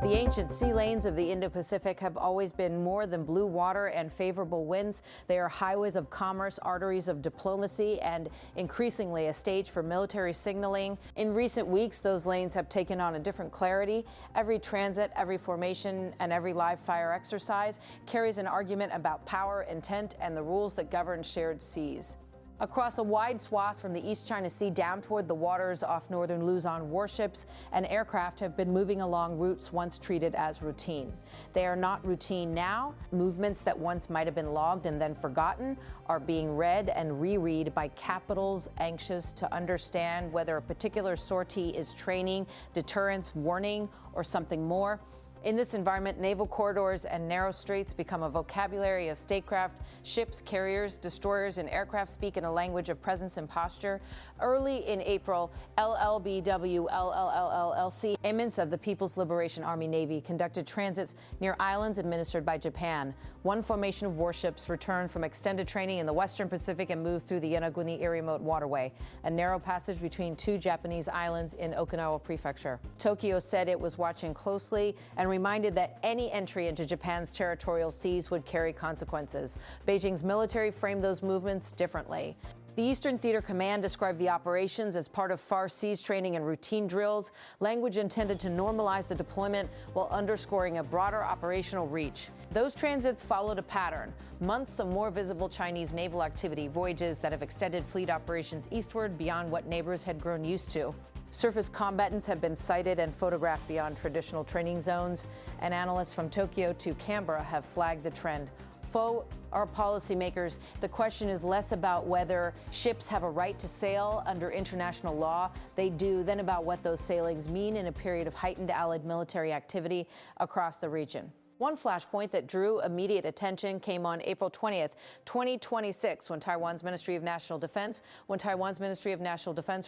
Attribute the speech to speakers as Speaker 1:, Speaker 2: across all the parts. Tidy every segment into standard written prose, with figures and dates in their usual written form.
Speaker 1: The ancient sea lanes of the Indo Pacific have always been more than blue water and favorable winds. They are highways of commerce, arteries of diplomacy, and increasingly a stage for military signaling. In recent weeks, those lanes have taken on a different clarity. Every transit, every formation, and every live fire exercise carries an argument about power, intent, and the rules that govern shared seas. Across a wide swath from the East China Sea down toward the waters off northern Luzon, warships and aircraft have been moving along routes once treated as routine. They are not routine now. Movements that once might have been logged and then forgotten are being read and reread by capitals anxious to understand whether a particular sortie is training, deterrence, warning, or something more. In this environment, naval corridors and narrow straits become a vocabulary of statecraft. Ships, carriers, destroyers, and aircraft speak in a language of presence and posture. Early in April, LLBW-LLLLC, elements of the People's Liberation Army Navy conducted transits near islands administered by Japan. One formation of warships returned from extended training in the Western Pacific and moved through the Yonaguni-Iriomote waterway, a narrow passage between two Japanese islands in Okinawa Prefecture. Tokyo said it was watching closely and reminded that any entry into Japan's territorial seas would carry consequences. Beijing's military framed those movements differently. The Eastern Theater Command described the operations as part of far seas training and routine drills, language intended to normalize the deployment while underscoring a broader operational reach. Those transits followed a pattern, months of more visible Chinese naval activity, voyages that have extended fleet operations eastward beyond what neighbors had grown used to. Surface combatants have been sighted and photographed beyond traditional training zones, and analysts from Tokyo to Canberra have flagged the trend. For our policymakers, the question is less about whether ships have a right to sail under international law. They do, than about what those sailings mean in a period of heightened allied military activity across the region. One flashpoint that drew immediate attention came on April 20th, 2026, when Taiwan's Ministry of National Defense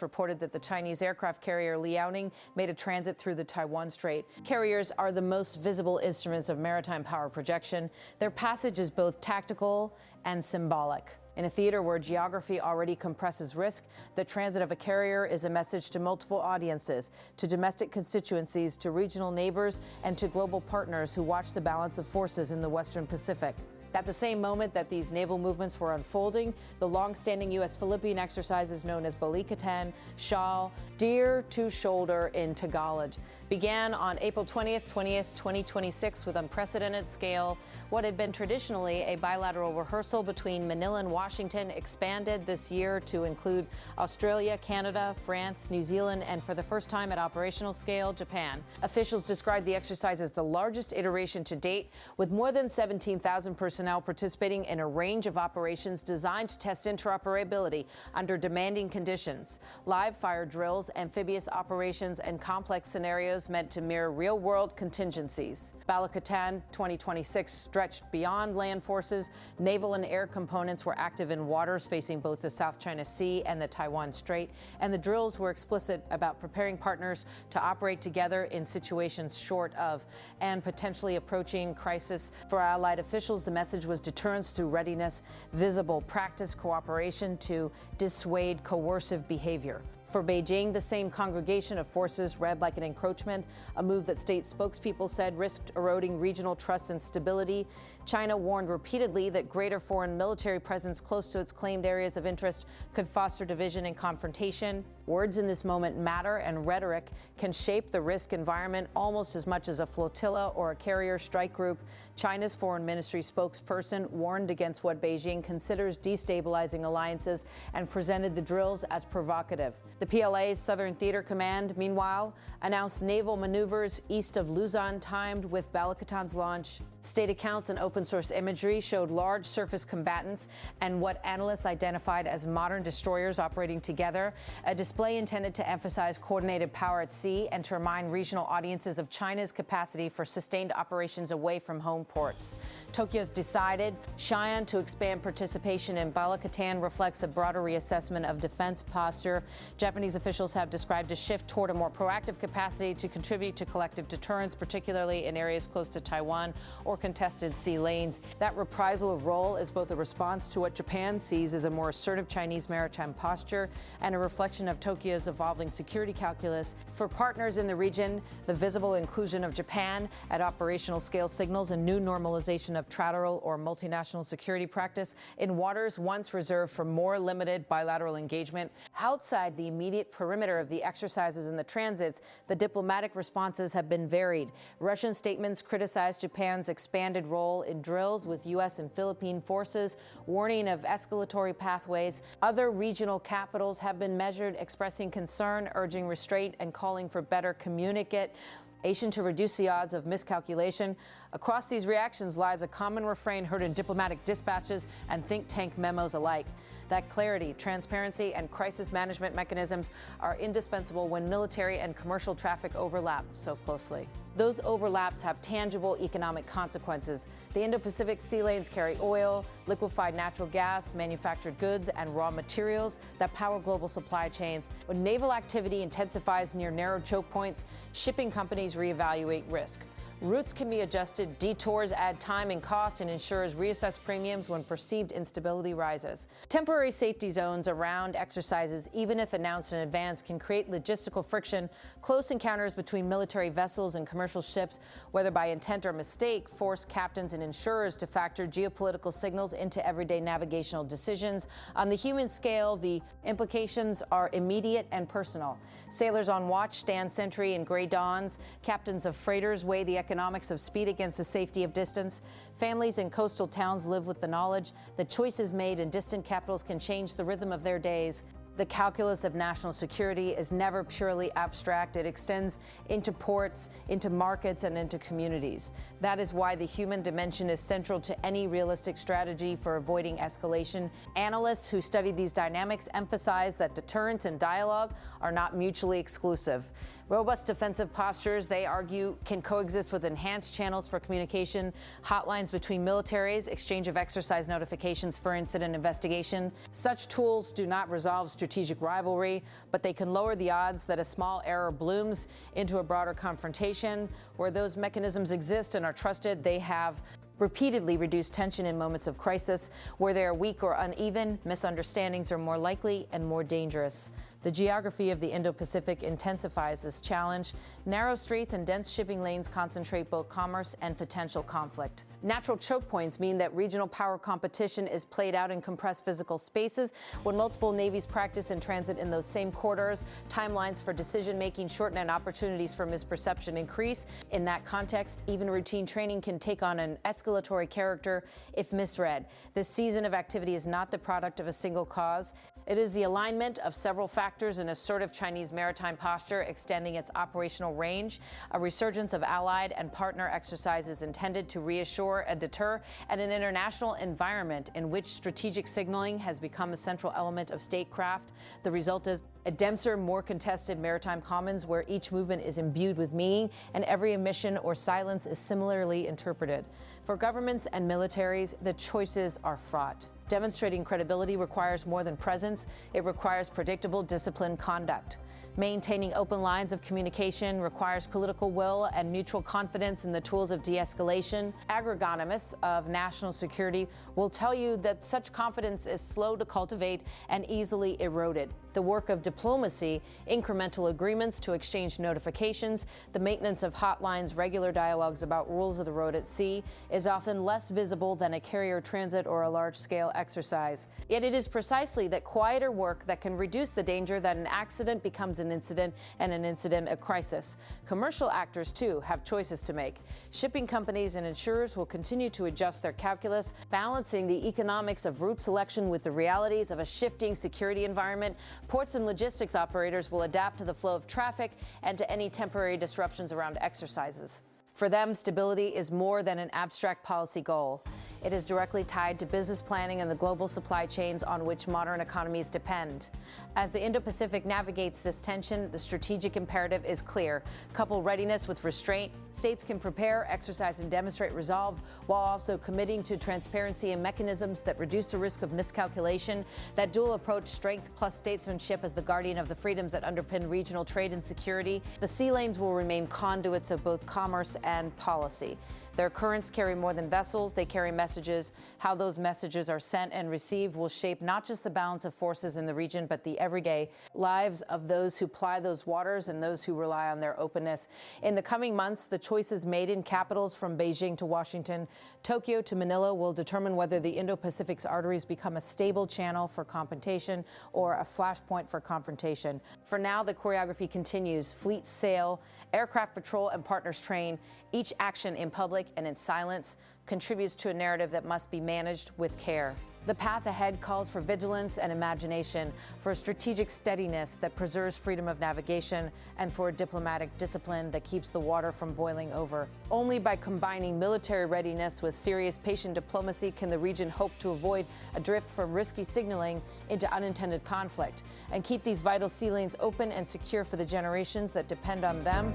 Speaker 1: reported that the Chinese aircraft carrier Liaoning made a transit through the Taiwan Strait. Carriers are the most visible instruments of maritime power projection. Their passage is both tactical and symbolic. In a theater where geography already compresses risk, the transit of a carrier is a message to multiple audiences, to domestic constituencies, to regional neighbors, and to global partners who watch the balance of forces in the Western Pacific. At the same moment that these naval movements were unfolding, the long-standing U.S.-Philippine exercises known as Balikatan, Shawl, Deer to Shoulder in Tagalog, began on April 20th, 2026 with unprecedented scale. What had been traditionally a bilateral rehearsal between Manila and Washington expanded this year to include Australia, Canada, France, New Zealand, and for the first time at operational scale, Japan. Officials described the exercise as the largest iteration to date, with more than 17,000 personnel participating in a range of operations designed to test interoperability under demanding conditions. Live fire drills, amphibious operations, and complex scenarios meant to mirror real-world contingencies. Balikatan 2026 stretched beyond land forces. Naval and air components were active in waters facing both the South China Sea and the Taiwan Strait, and the drills were explicit about preparing partners to operate together in situations short of and potentially approaching crisis. For Allied officials, the message was deterrence through readiness, visible practice cooperation to dissuade coercive behavior. For Beijing, the same congregation of forces read like an encroachment, a move that state spokespeople said risked eroding regional trust and stability. China warned repeatedly that greater foreign military presence close to its claimed areas of interest could foster division and confrontation. Words in this moment matter, and rhetoric can shape the risk environment almost as much as a flotilla or a carrier strike group. China's foreign ministry spokesperson warned against what Beijing considers destabilizing alliances and presented the drills as provocative. The PLA's Southern Theater Command, meanwhile, announced naval maneuvers east of Luzon timed with Balikatan's launch. State accounts and open-source imagery showed large surface combatants and what analysts identified as modern destroyers operating together, a display intended to emphasize coordinated power at sea and to remind regional audiences of China's capacity for sustained operations away from home ports. Tokyo's decided Xi'an to expand participation in Balikatan reflects a broader reassessment of defense posture. Japanese officials have described a shift toward a more proactive capacity to contribute to collective deterrence, particularly in areas close to Taiwan or contested sea lanes. That reprisal of role is both a response to what Japan sees as a more assertive Chinese maritime posture and a reflection of Tokyo's evolving security calculus. For partners in the region, the visible inclusion of Japan at operational scale signals a new normalization of trilateral or multinational security practice in waters once reserved for more limited bilateral engagement. Outside the immediate perimeter of the exercises and the transits, the diplomatic responses have been varied. Russian statements criticized Japan's expanded role in drills with U.S. and Philippine forces, warning of escalatory pathways. Other regional capitals have been measured, expressing concern, urging restraint, and calling for better communication to reduce the odds of miscalculation. Across these reactions lies a common refrain heard in diplomatic dispatches and think tank memos alike, that clarity, transparency, and crisis management mechanisms are indispensable when military and commercial traffic overlap so closely. Those overlaps have tangible economic consequences. The Indo Pacific sea lanes carry oil, liquefied natural gas, manufactured goods, and raw materials that power global supply chains. When naval activity intensifies near narrow choke points, shipping companies reevaluate risk. Routes can be adjusted, detours add time and cost, and insurers reassess premiums when perceived instability rises. Temporary safety zones around exercises, even if announced in advance, can create logistical friction. Close encounters between military vessels and commercial ships, whether by intent or mistake, force captains and insurers to factor geopolitical signals into everyday navigational decisions. On the human scale, the implications are immediate and personal. Sailors on watch stand sentry in gray dawns. Captains of freighters weigh the economics of speed against the safety of distance. Families in coastal towns live with the knowledge that choices made in distant capitals can change the rhythm of their days. The calculus of national security is never purely abstract. It extends into ports, into markets, and into communities. That is why the human dimension is central to any realistic strategy for avoiding escalation. Analysts who study these dynamics emphasize that deterrence and dialogue are not mutually exclusive. Robust defensive postures, they argue, can coexist with enhanced channels for communication, hotlines between militaries, exchange of exercise notifications for incident investigation. Such tools do not resolve strategic rivalry, but they can lower the odds that a small error blooms into a broader confrontation. Where those mechanisms exist and are trusted, they have repeatedly reduced tension in moments of crisis. Where they are weak or uneven, misunderstandings are more likely and more dangerous. The geography of the Indo-Pacific intensifies this challenge. Narrow streets and dense shipping lanes concentrate both commerce and potential conflict. Natural choke points mean that regional power competition is played out in compressed physical spaces. When multiple navies practice and transit in those same corridors, timelines for decision-making shorten and opportunities for misperception increase. In that context, even routine training can take on an escalatory character if misread. This season of activity is not the product of a single cause. It is the alignment of several factors: an assertive Chinese maritime posture extending its operational range, a resurgence of allied and partner exercises intended to reassure and deter, and an international environment in which strategic signaling has become a central element of statecraft. The result is a denser, more contested maritime commons where each movement is imbued with meaning and every omission or silence is similarly interpreted. For governments and militaries, the choices are fraught. Demonstrating credibility requires more than presence. It requires predictable, disciplined conduct. Maintaining open lines of communication requires political will and mutual confidence in the tools of de-escalation. Agronomists of national security will tell you that such confidence is slow to cultivate and easily eroded. The work of diplomacy, incremental agreements to exchange notifications, the maintenance of hotlines, regular dialogues about rules of the road at sea, is often less visible than a carrier transit or a large-scale exercise. Yet it is precisely that quieter work that can reduce the danger that an accident becomes an incident and an incident a crisis. Commercial actors, too, have choices to make. Shipping companies and insurers will continue to adjust their calculus, balancing the economics of route selection with the realities of a shifting security environment. Ports and logistics operators will adapt to the flow of traffic and to any temporary disruptions around exercises. For them, stability is more than an abstract policy goal. It is directly tied to business planning and the global supply chains on which modern economies depend. As the Indo-Pacific navigates this tension, the strategic imperative is clear. Couple readiness with restraint. States can prepare, exercise, and demonstrate resolve while also committing to transparency and mechanisms that reduce the risk of miscalculation. That dual approach, strength plus statesmanship as the guardian of the freedoms that underpin regional trade and security. The sea lanes will remain conduits of both commerce and policy. Their currents carry more than vessels, they carry messages. How those messages are sent and received will shape not just the balance of forces in the region, but the everyday lives of those who ply those waters and those who rely on their openness. In the coming months, the choices made in capitals from Beijing to Washington, Tokyo to Manila will determine whether the Indo Pacific's arteries become a stable channel for confrontation or a flashpoint for confrontation. For now, the choreography continues. Fleets sail, aircraft patrol, and partners train. Each action in public and in silence contributes to a narrative that must be managed with care. The path ahead calls for vigilance and imagination, for a strategic steadiness that preserves freedom of navigation, and for a diplomatic discipline that keeps the water from boiling over. Only by combining military readiness with serious patient diplomacy can the region hope to avoid a drift from risky signaling into unintended conflict, and keep these vital sea lanes open and secure for the generations that depend on them